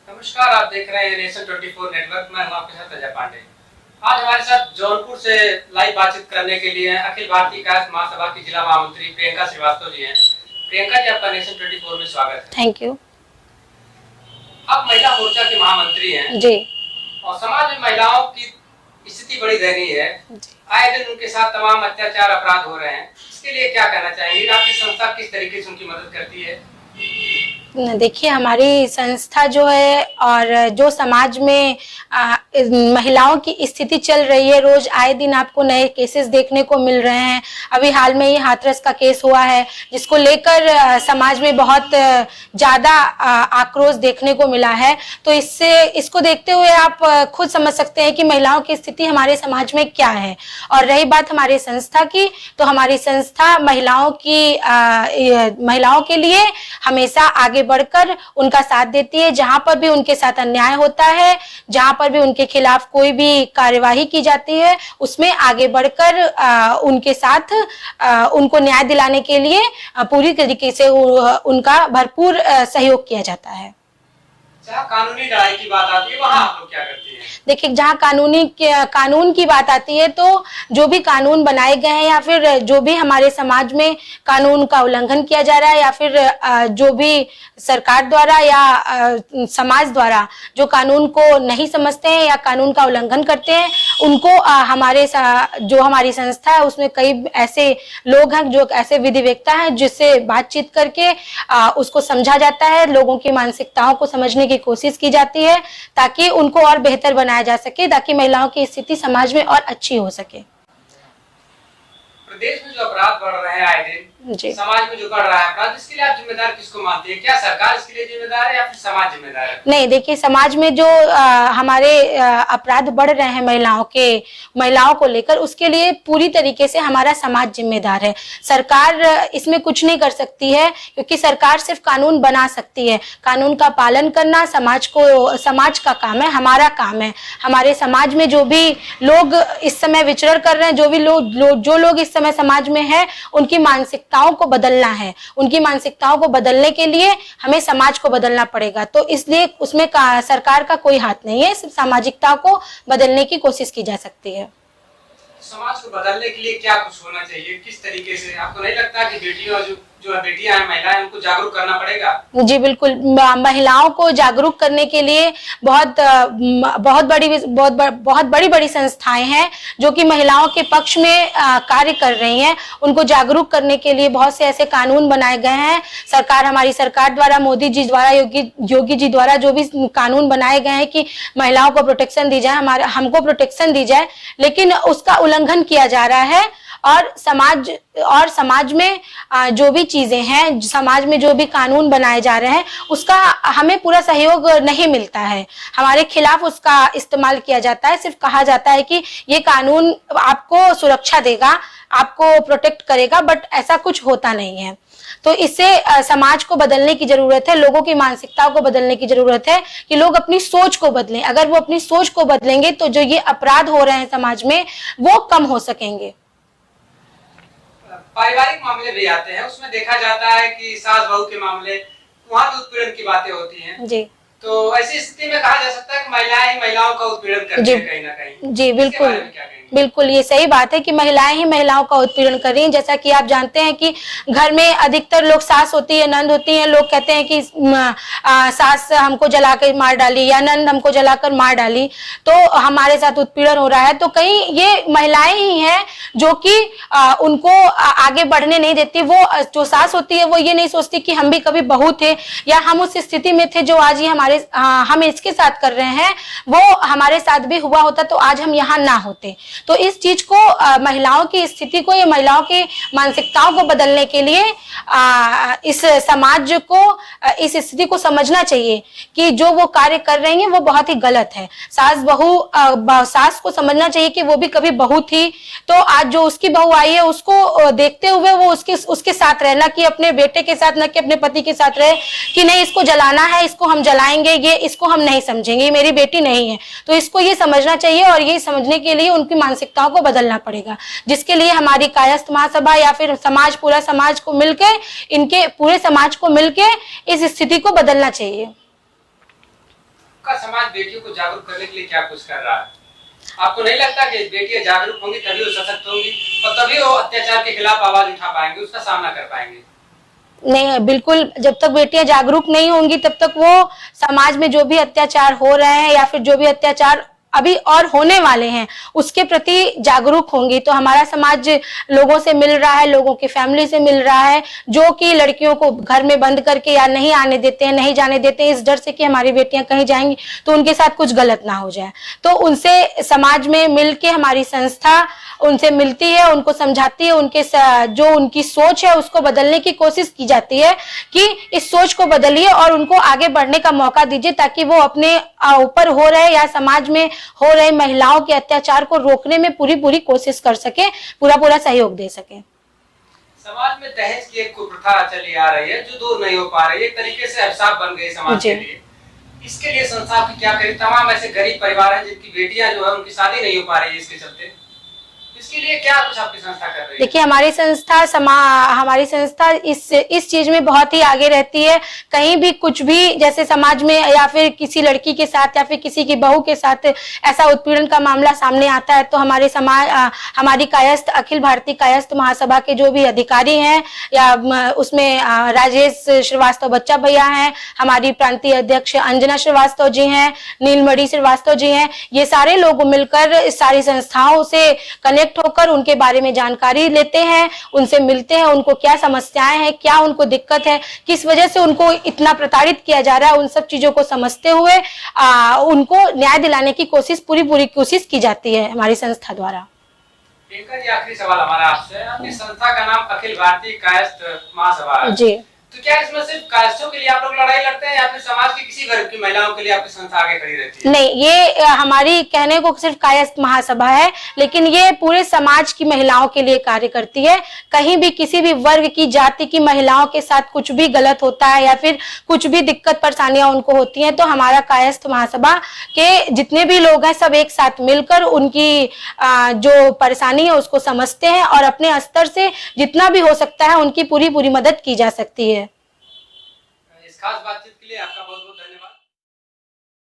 नमस्कार, आप देख रहे हैं नेशन 24 नेटवर्क। मैं हूं आपके साथ अजय पांडे। आज हमारे साथ जौनपुर से लाइव बातचीत करने के लिए अखिल भारतीय कायस्थ महासभा की जिला महामंत्री प्रियंका श्रीवास्तव जी हैं। प्रियंका जी, आपका नेशन 24 में स्वागत है। Thank you. आप महिला मोर्चा के महामंत्री हैं जी। और समाज में महिलाओं की स्थिति बड़ी दयनीय है। आए दिन उनके साथ तमाम अत्याचार अपराध हो रहे हैं। इसके लिए क्या कहना चाहेंगे? आपकी संस्था किस तरीके से उनकी मदद करती है? देखिए, हमारी संस्था जो है और जो समाज में महिलाओं की स्थिति चल रही है, रोज आए दिन आपको नए केसेस देखने को मिल रहे हैं। अभी हाल में ही हाथरस का केस हुआ है, जिसको लेकर समाज में बहुत ज़्यादा आक्रोश देखने को मिला है। तो इसको देखते हुए आप खुद समझ सकते हैं कि महिलाओं की स्थिति हमारे समाज में क्या है। और रही बात हमारी संस्था की, तो हमारी संस्था महिलाओं के लिए हमेशा आगे बढ़कर उनका साथ देती है। जहां पर भी उनके साथ अन्याय होता है, जहां पर भी उनके खिलाफ कोई भी कार्यवाही की जाती है, उसमें आगे बढ़कर उनके साथ उनको न्याय दिलाने के लिए पूरी तरीके से उनका भरपूर सहयोग किया जाता है। जहाँ कानूनी लड़ाई की बात आती है, वहाँ आप लोग क्या करती हैं? देखिए, जहाँ कानून की बात आती है, तो जो भी कानून बनाए गए हैं या फिर जो भी हमारे समाज में कानून का उल्लंघन किया जा रहा है या फिर जो भी सरकार द्वारा या समाज द्वारा जो कानून को नहीं समझते हैं या कानून का उल्लंघन करते हैं, उनको जो हमारी संस्था है उसमें कई ऐसे लोग हैं, जो ऐसे विधिवेत्ता हैं, जिससे बातचीत करके उसको समझा जाता है। लोगों की मानसिकताओं को समझने की कोशिश की जाती है ताकि उनको और बेहतर बनाया जा सके, ताकि महिलाओं की स्थिति समाज में और अच्छी हो सके। प्रदेश में जो अपराध बढ़ रहे हैं आए दिन, समाज में जो बढ़ रहा है अपराध, इसके लिए आप जिम्मेदार किसको मानती है? क्या सरकार इसके लिए जिम्मेदार है या फिर समाज जिम्मेदार है? नहीं, देखिए, समाज में जो हमारे अपराध बढ़ रहे हैं महिलाओं को लेकर, उसके लिए पूरी तरीके से हमारा समाज जिम्मेदार है। सरकार इसमें कुछ नहीं कर सकती है, क्योंकि सरकार सिर्फ कानून बना सकती है। कानून का पालन करना समाज का काम है, हमारा काम है। हमारे समाज में जो भी लोग इस समय विचरण कर रहे हैं, जो लोग इस समय समाज में है, उनकी मानसिकताओं को बदलना है। उनकी मानसिकताओं को बदलने के लिए हमें समाज को बदलना पड़ेगा। तो इसलिए उसमें सरकार का कोई हाथ नहीं है, सिर्फ सामाजिकता को बदलने की कोशिश की जा सकती है। समाज को बदलने के लिए क्या कुछ होना चाहिए? किस तरीके से? आपको नहीं लगता कि बेटियां हैं, महिलाएं, उनको जागरूक करना पड़ेगा? जी बिल्कुल, महिलाओं को जागरूक करने के लिए बहुत बड़ी संस्थाएं हैं जो कि महिलाओं के पक्ष में कार्य कर रही हैं। उनको जागरूक करने के लिए बहुत से ऐसे कानून बनाए गए हैं। हमारी सरकार द्वारा, मोदी जी द्वारा, योगी जी द्वारा जो भी कानून बनाए गए हैं कि महिलाओं को प्रोटेक्शन दी जाए, हमको प्रोटेक्शन दी जाए, लेकिन उसका उल्लंघन किया जा रहा है। और समाज में जो भी चीजें हैं, समाज में जो भी कानून बनाए जा रहे हैं, उसका हमें पूरा सहयोग नहीं मिलता है। हमारे खिलाफ उसका इस्तेमाल किया जाता है। सिर्फ कहा जाता है कि ये कानून आपको सुरक्षा देगा, आपको प्रोटेक्ट करेगा, बट ऐसा कुछ होता नहीं है। तो इससे समाज को बदलने की जरूरत है, लोगों की मानसिकता को बदलने की जरूरत है कि लोग अपनी सोच को बदलें। अगर वो अपनी सोच को बदलेंगे तो जो ये अपराध हो रहे हैं समाज में, वो कम हो सकेंगे। पारिवारिक मामले भी आते हैं, उसमें देखा जाता है कि सास बहू के मामले, वहाँ तो उत्पीड़न की बातें होती हैं। जी। तो ऐसी स्थिति में कहा जा सकता है कि महिलाएं ही महिलाओं का उत्पीड़न करती हैं कहीं ना कहीं। जी बिल्कुल, बिल्कुल ये सही बात है कि महिलाएं ही महिलाओं का उत्पीड़न कर रही हैं। जैसा कि आप जानते हैं कि घर में अधिकतर लोग, सास होती है, नंद होती हैं, लोग कहते हैं कि सास हमको जलाकर मार डाली या नंद हमको जलाकर मार डाली, तो हमारे साथ उत्पीड़न हो रहा है। तो कहीं ये महिलाएं ही हैं जो कि उनको आगे बढ़ने नहीं देती। वो जो सास होती है, वो ये नहीं सोचती कि हम भी कभी बहू थे या हम उस स्थिति में थे जो आज ये हम इसके साथ कर रहे हैं, वो हमारे साथ भी हुआ होता तो आज हम यहाँ ना होते। तो इस चीज को, महिलाओं की स्थिति को, या महिलाओं की मानसिकताओं को बदलने के लिए इस समाज को इस स्थिति को समझना चाहिए कि जो वो कार्य कर रही हैं वो बहुत ही गलत है। सास को समझना चाहिए कि वो भी कभी बहू थी, तो आज जो उसकी बहू आई है उसको देखते हुए वो उसके साथ रहना, कि अपने बेटे के साथ, न कि अपने पति के साथ रहे कि नहीं इसको जलाना है, इसको हम जलाएंगे, ये इसको हम नहीं समझेंगे, ये मेरी बेटी नहीं है। तो इसको ये समझना चाहिए और ये समझने के लिए उनकी मानसिकताओं को बदलना पड़ेगा, जिसके लिए हमारी कायस्थ महासभा या फिर पूरा समाज को मिलकर, इनके पूरे समाज को मिलकर इस स्थिति को बदलना चाहिए। आपका समाज बेटियों को जागरूक करने के लिए क्या कुछ कर रहा है? आपको नहीं लगता कि बेटियां जागरूक होंगी तभी वो सशक्त होंगी और तभी वो अत्याचार के खिलाफ आवाज उठा पाएंगे, उसका सामना कर पाएंगे? नहीं, बिल्कुल जब तक बेटियां जागरूक नहीं होंगी तब तक वो समाज में जो भी अत्याचार हो रहे हैं या फिर जो भी अत्याचार अभी और होने वाले हैं उसके प्रति जागरूक होंगी। तो हमारा समाज लोगों से मिल रहा है, लोगों की फैमिली से मिल रहा है जो कि लड़कियों को घर में बंद करके या नहीं आने देते हैं, नहीं जाने देते हैं इस डर से कि हमारी बेटियां कहीं जाएंगी तो उनके साथ कुछ गलत ना हो जाए। तो उनसे समाज में मिलके हमारी संस्था उनसे मिलती है, उनको समझाती है, उनके जो उनकी सोच है उसको बदलने की कोशिश की जाती है कि इस सोच को बदलिए और उनको आगे बढ़ने का मौका दीजिए ताकि वो अपने ऊपर हो रहे या समाज में हो रहे महिलाओं के अत्याचार को रोकने में पूरी कोशिश कर सके, पूरा सहयोग दे सके। समाज में दहेज की एक कुप्रथा चली आ रही है जो दूर नहीं हो पा रही है, एक तरीके से अभिशाप बन गई समाज के लिए। इसके लिए संस्था की क्या करे? तमाम ऐसे गरीब परिवार हैं जिनकी बेटियां जो है उनकी शादी नहीं हो पा रही है इसके चलते, इसके लिए क्या कुछ आपकी संस्था कर रही है? देखिए हमारी संस्था इस चीज में बहुत ही आगे रहती है। कहीं भी कुछ भी जैसे समाज में या फिर किसी लड़की के साथ या फिर किसी की बहू के साथ ऐसा उत्पीड़न का मामला सामने आता है तो हमारी कायस्थ अखिल भारतीय कायस्थ महासभा के जो भी अधिकारी हैं या उसमें राजेश श्रीवास्तव बच्चा भैया हैं, हमारी प्रांतीय अध्यक्ष अंजना श्रीवास्तव जी हैं, नीलमणि श्रीवास्तव जी हैं, ये सारे लोग मिलकर इस सारी संस्थाओं से कनेक्ट होकर उनके बारे में जानकारी लेते हैं, उनसे मिलते हैं, उनको क्या समस्याएं हैं, क्या उनको दिक्कत है, किस वजह से उनको इतना प्रताड़ित किया जा रहा है, उन सब चीजों को समझते हुए उनको न्याय दिलाने की पूरी कोशिश की जाती है हमारी संस्था द्वारा। प्रियंका जी, आखिरी सवाल हमारा आपसे, आपकी संस्था का नाम अखिल भारतीय कायस्थ महासभा है जी, तो क्या इसमें सिर्फ कायस्थों के लिए आप लोग लड़ाई लड़ते हैं या फिर समाज के किसी वर्ग की महिलाओं के लिए आपकी संस्था आगे खड़ी रहती है? नहीं, ये हमारी कहने को सिर्फ कायस्थ महासभा है लेकिन ये पूरे समाज की महिलाओं के लिए कार्य करती है। कहीं भी किसी भी वर्ग की जाति की महिलाओं के साथ कुछ भी गलत होता है या फिर कुछ भी दिक्कत परेशानियां उनको होती हैं तो हमारा कायस्थ महासभा के जितने भी लोग हैं सब एक साथ मिलकर उनकी जो परेशानी है उसको समझते हैं और अपने स्तर से जितना भी हो सकता है उनकी पूरी मदद की जा सकती है। खास बातचीत